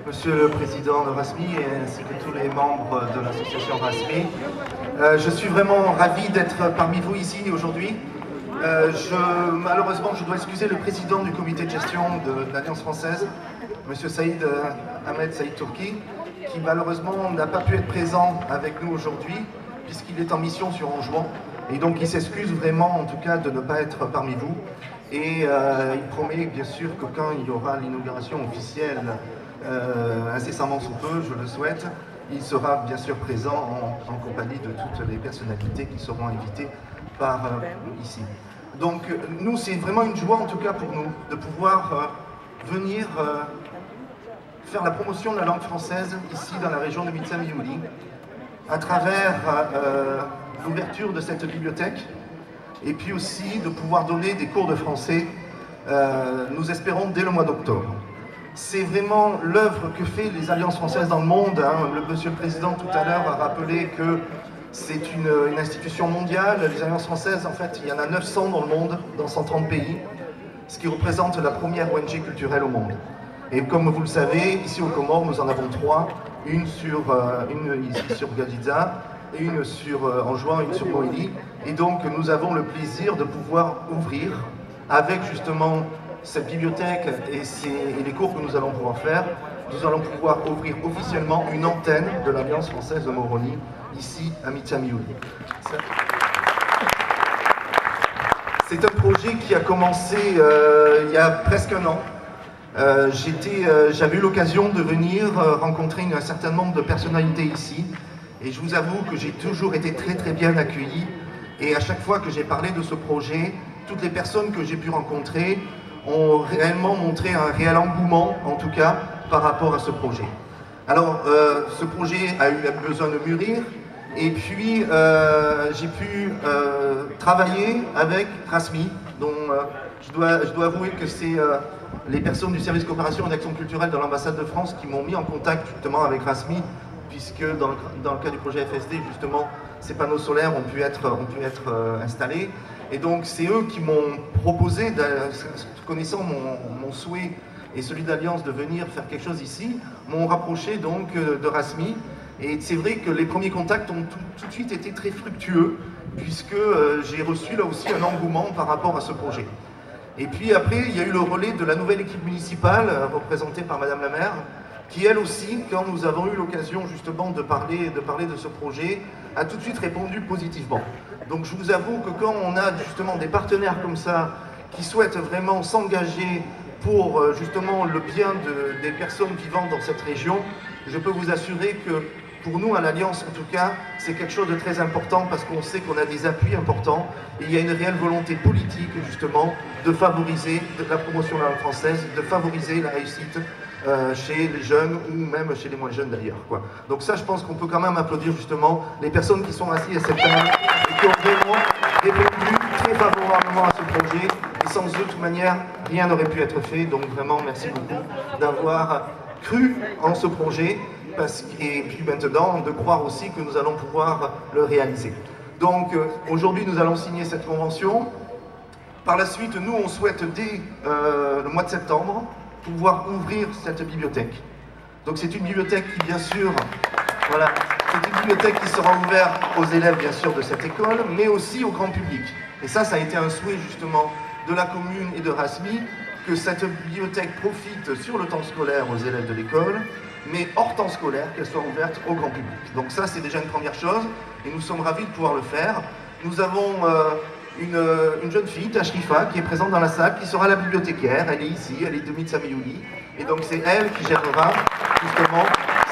Monsieur le Président de RASMI ainsi que tous les membres de l'association RASMI. Je suis vraiment ravi d'être parmi vous ici aujourd'hui. Malheureusement, je dois excuser le président du comité de gestion de l'Alliance française, Monsieur Ahmed Saïd Tourki, qui malheureusement n'a pas pu être présent avec nous aujourd'hui, puisqu'il est en mission sur Anjouan. Et donc il s'excuse vraiment, en tout cas, de ne pas être parmi vous. Et il promet bien sûr que quand il y aura l'inauguration officielle, incessamment sous peu, je le souhaite, il sera bien sûr présent en compagnie de toutes les personnalités qui seront invitées par ici. Donc nous, c'est vraiment une joie en tout cas pour nous de pouvoir venir faire la promotion de la langue française ici dans la région de Mitsami-Yuli à travers l'ouverture de cette bibliothèque et puis aussi de pouvoir donner des cours de français, nous espérons dès le mois d'octobre. C'est vraiment l'œuvre que fait les Alliances françaises dans le monde. Monsieur le Président tout à l'heure a rappelé que c'est une institution mondiale. Les Alliances françaises, en fait, il y en a 900 dans le monde, dans 130 pays, ce qui représente la première ONG culturelle au monde. Et comme vous le savez, ici aux Comores, nous en avons 3, une ici sur Gadiza, une sur Anjouan, une sur Moïli. Et donc nous avons le plaisir de pouvoir ouvrir avec justement cette bibliothèque et les cours que nous allons pouvoir faire, nous allons pouvoir ouvrir officiellement une antenne de l'Alliance française de Moroni, ici à Mitsami-Yuli. C'est un projet qui a commencé il y a presque un an. J'avais eu l'occasion de venir rencontrer un certain nombre de personnalités ici, et je vous avoue que j'ai toujours été très très bien accueilli, et à chaque fois que j'ai parlé de ce projet, toutes les personnes que j'ai pu rencontrer ont réellement montré un réel engouement, en tout cas, par rapport à ce projet. Alors, ce projet a eu besoin de mûrir, et puis j'ai pu travailler avec RASMI, dont je dois avouer que c'est les personnes du service coopération et d'action culturelle de l'ambassade de France qui m'ont mis en contact justement avec RASMI, puisque dans le cas du projet FSD, justement, ces panneaux solaires ont pu être installés. Et donc c'est eux qui m'ont proposé, connaissant mon souhait et celui d'Alliance de venir faire quelque chose ici, m'ont rapproché donc de RASMI. Et c'est vrai que les premiers contacts ont tout de suite été très fructueux, puisque j'ai reçu là aussi un engouement par rapport à ce projet. Et puis après, il y a eu le relais de la nouvelle équipe municipale, représentée par Madame la maire, qui elle aussi, quand nous avons eu l'occasion justement de parler de ce projet, a tout de suite répondu positivement. Donc je vous avoue que quand on a justement des partenaires comme ça, qui souhaitent vraiment s'engager pour justement le bien des personnes vivant dans cette région, je peux vous assurer que pour nous, à l'Alliance en tout cas, c'est quelque chose de très important parce qu'on sait qu'on a des appuis importants et il y a une réelle volonté politique justement de favoriser la promotion de la langue française, de favoriser la réussite chez les jeunes ou même chez les moins jeunes d'ailleurs. Donc ça, je pense qu'on peut quand même applaudir justement les personnes qui sont assises à cette table et qui ont vraiment répondu très favorablement à ce projet. Et sans eux, de toute manière, rien n'aurait pu être fait. Donc vraiment, merci beaucoup d'avoir cru en ce projet. Et puis maintenant, de croire aussi que nous allons pouvoir le réaliser. Donc aujourd'hui, nous allons signer cette convention. Par la suite, nous, on souhaite dès le mois de septembre pouvoir ouvrir cette bibliothèque. Donc c'est une bibliothèque qui, bien sûr, voilà, c'est une bibliothèque qui sera ouverte aux élèves, bien sûr, de cette école, mais aussi au grand public. Et ça a été un souhait, justement, de la commune et de RASMI, que cette bibliothèque profite sur le temps scolaire aux élèves de l'école, mais hors temps scolaire, qu'elle soit ouverte au grand public. Donc ça, c'est déjà une première chose, et nous sommes ravis de pouvoir le faire. Nous avons une jeune fille, Tashrifa, qui est présente dans la salle, qui sera la bibliothécaire. Elle est ici, elle est de Mitsami-Yuli, et donc c'est elle qui gérera justement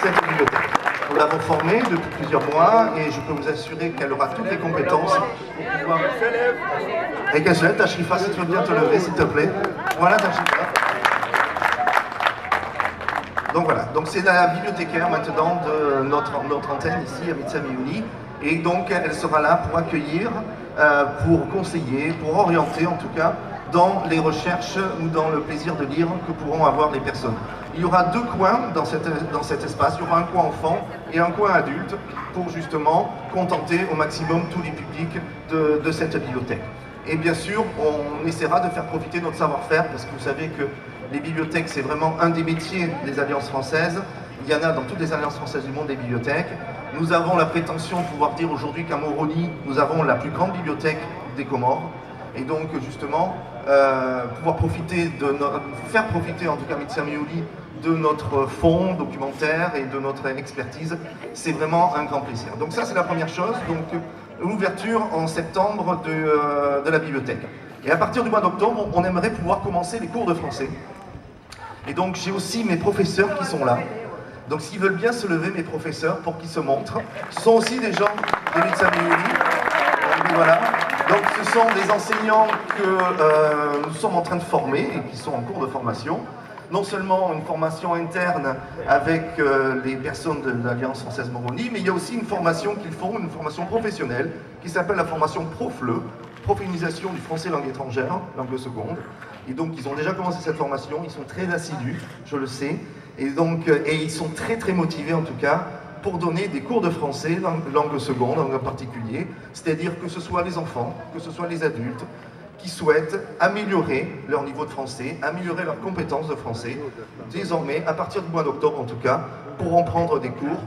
cette bibliothèque. Nous l'avons formée depuis plusieurs mois, et je peux vous assurer qu'elle aura toutes les compétences pour pouvoir... Et qu'elle se lève, Tashrifa, si tu veux bien te lever, s'il te plaît. Voilà, Tashrifa. Donc voilà, donc c'est la bibliothécaire maintenant de notre antenne ici à Mitsami-Yuli, et donc elle sera là pour accueillir, pour conseiller, pour orienter en tout cas dans les recherches ou dans le plaisir de lire que pourront avoir les personnes. Il y aura 2 coins dans cet espace, il y aura un coin enfant et un coin adulte pour justement contenter au maximum tous les publics de cette bibliothèque. Et bien sûr, on essaiera de faire profiter notre savoir-faire parce que vous savez que Les bibliothèques, c'est vraiment un des métiers des Alliances françaises. Il y en a dans toutes les Alliances françaises du monde, des bibliothèques. Nous avons la prétention de pouvoir dire aujourd'hui qu'à Moroni, nous avons la plus grande bibliothèque des Comores. Et donc, justement, pouvoir faire profiter, en tout cas, Mitsia Méouli, de notre fonds documentaire et de notre expertise, c'est vraiment un grand plaisir. Donc ça, c'est la première chose. Donc, l'ouverture en septembre de la bibliothèque. Et à partir du mois d'octobre, on aimerait pouvoir commencer les cours de français. Et donc, j'ai aussi mes professeurs qui sont là. Donc, s'ils veulent bien se lever, mes professeurs, pour qu'ils se montrent, ce sont aussi des gens de Mitsia Méouli. Voilà. Donc, ce sont des enseignants que nous sommes en train de former et qui sont en cours de formation. Non seulement une formation interne avec les personnes de l'Alliance française Moroni, mais il y a aussi une formation qu'ils font, une formation professionnelle, qui s'appelle la formation ProFLE, Profilisation du français langue étrangère, langue seconde. Et donc, ils ont déjà commencé cette formation, ils sont très assidus, je le sais, et donc, ils sont très très motivés en tout cas, pour donner des cours de français, langue seconde en particulier, c'est-à-dire que ce soit les enfants, que ce soit les adultes, qui souhaitent améliorer leur niveau de français, améliorer leurs compétences de français. Désormais, à partir du mois d'octobre en tout cas, pourront prendre des cours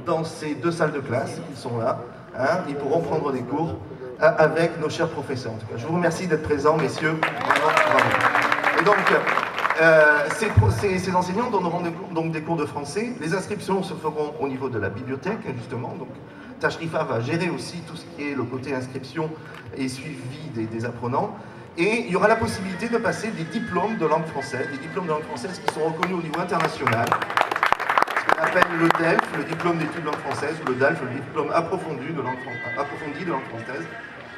dans ces 2 salles de classe qui sont là. Hein, ils pourront prendre des cours avec nos chers professeurs. En tout cas, je vous remercie d'être présents, messieurs. Et donc, ces enseignants donneront donc des cours de français. Les inscriptions se feront au niveau de la bibliothèque, justement. Donc, Tashrifa va gérer aussi tout ce qui est le côté inscription et suivi des apprenants. Et il y aura la possibilité de passer des diplômes de langue française, des diplômes de langue française qui sont reconnus au niveau international. Ce qu'on appelle le DELF, le diplôme d'études de langue française, ou le DALF, le diplôme approfondi de langue française.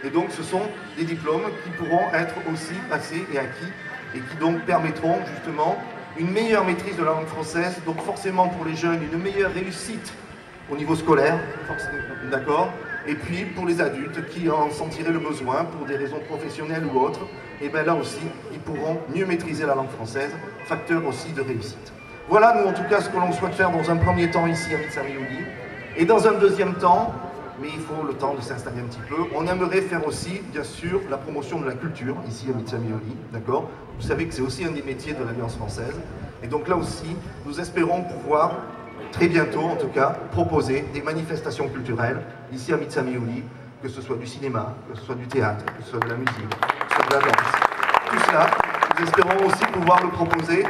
Et donc ce sont des diplômes qui pourront être aussi passés et acquis, et qui donc permettront justement une meilleure maîtrise de la langue française, donc forcément pour les jeunes une meilleure réussite au niveau scolaire, d'accord. Et puis pour les adultes qui en sentiraient le besoin pour des raisons professionnelles ou autres, et bien là aussi, ils pourront mieux maîtriser la langue française, facteur aussi de réussite. Voilà, nous en tout cas, ce que l'on souhaite faire dans un premier temps ici à Mitsia Méouli. Et dans un deuxième temps, mais il faut le temps de s'installer un petit peu, on aimerait faire aussi, bien sûr, la promotion de la culture ici à Mitsia Méouli, d'accord. Vous savez que c'est aussi un des métiers de l'Alliance française. Et donc là aussi, nous espérons pouvoir très bientôt, en tout cas, proposer des manifestations culturelles ici à Mitsia Méouli, que ce soit du cinéma, que ce soit du théâtre, que ce soit de la musique, que ce soit de la danse. Tout cela, nous espérons aussi pouvoir le proposer,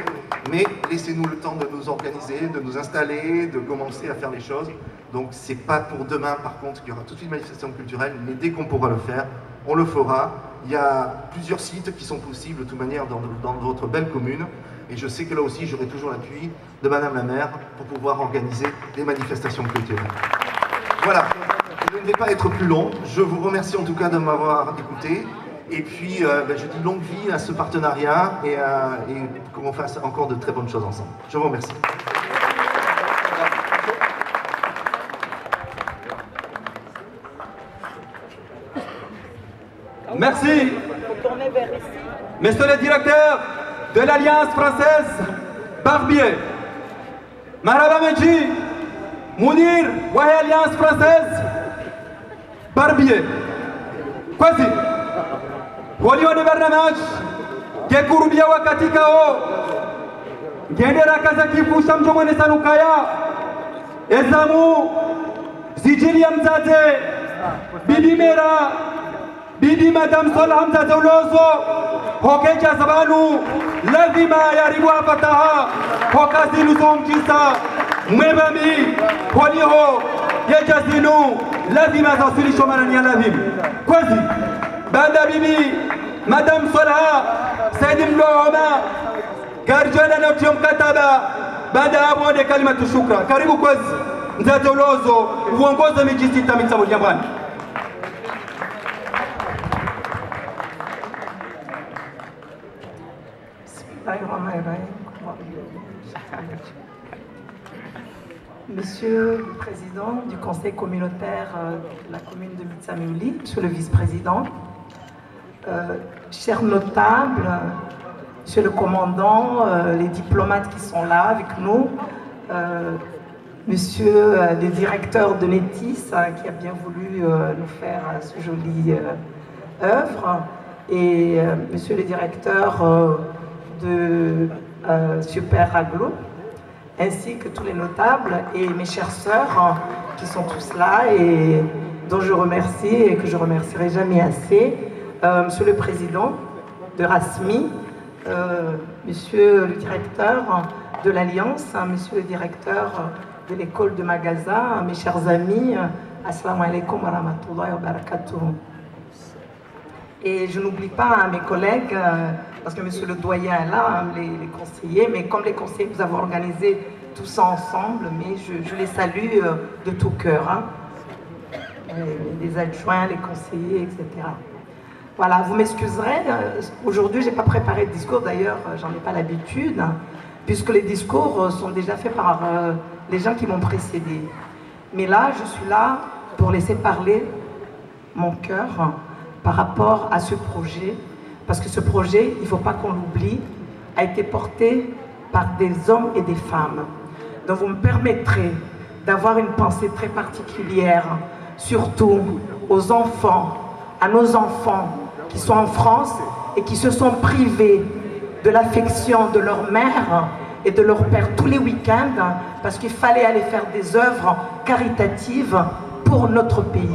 mais laissez-nous le temps de nous organiser, de nous installer, de commencer à faire les choses. Donc c'est pas pour demain, par contre, qu'il y aura toute une manifestation culturelle, mais dès qu'on pourra le faire, on le fera. Il y a plusieurs sites qui sont possibles, de toute manière, dans votre belle commune. Et je sais que là aussi, j'aurai toujours l'appui de Madame la maire pour pouvoir organiser des manifestations culturelles. Voilà, je ne vais pas être plus long. Je vous remercie en tout cas de m'avoir écouté. Et puis, je dis longue vie à ce partenariat et qu'on fasse encore de très bonnes choses ensemble. Je vous remercie. Merci. Monsieur le directeur de l'Alliance française, Barbier, Marhaba Menji, Mounir, Wahi Alliance française, Barbier. Kwasi, walione barnamaj, gekurubia wakati kao, gendera kaza kifusha mjomone sanukaya, ezamu, sijili ya mzate, bibi mera, bibi madam Sol Hamza Zaulozo, hokeja zabanu, lazima yaribu fataha, hokazi luzom kisa, mwebami, waliho, yejazinu, lazima zasulisho manani lazim. Kwazi, banda bibi, madam Solha, Saidi Mlohoma, garjana na utiyo mkataba, banda abone kalimatu shukra. Karibu kwazi, Mzee Zaulozo, uongoze miji sita Mitsia Méouli. Monsieur le Président du Conseil communautaire de la commune de Mitsia Méouli, Monsieur le Vice-président, chers notables, Monsieur le Commandant, les diplomates qui sont là avec nous, Monsieur le directeur de Netis qui a bien voulu nous faire ce joli œuvre, et Monsieur le directeur de Super Aglo, ainsi que tous les notables et mes chères sœurs qui sont tous là et dont je remercie et que je remercierai jamais assez. Monsieur le Président de RASMI, Monsieur le Directeur de l'Alliance, Monsieur le Directeur de l'école de Magaza, mes chers amis, Assalamu alaikum wa rahmatullahi wa barakatuh. Et je n'oublie pas mes collègues, parce que Monsieur le Doyen est là, les conseillers, mais comme les conseillers, vous avez organisé tout ça ensemble, mais je les salue de tout cœur. Les adjoints, les conseillers, etc. Voilà, vous m'excuserez, aujourd'hui je n'ai pas préparé de discours, d'ailleurs j'en ai pas l'habitude, puisque les discours sont déjà faits par les gens qui m'ont précédé. Mais là, je suis là pour laisser parler mon cœur par rapport à ce projet, parce que ce projet, il ne faut pas qu'on l'oublie, a été porté par des hommes et des femmes. Donc vous me permettrez d'avoir une pensée très particulière, surtout aux enfants, à nos enfants qui sont en France et qui se sont privés de l'affection de leur mère et de leur père tous les week-ends parce qu'il fallait aller faire des œuvres caritatives pour notre pays.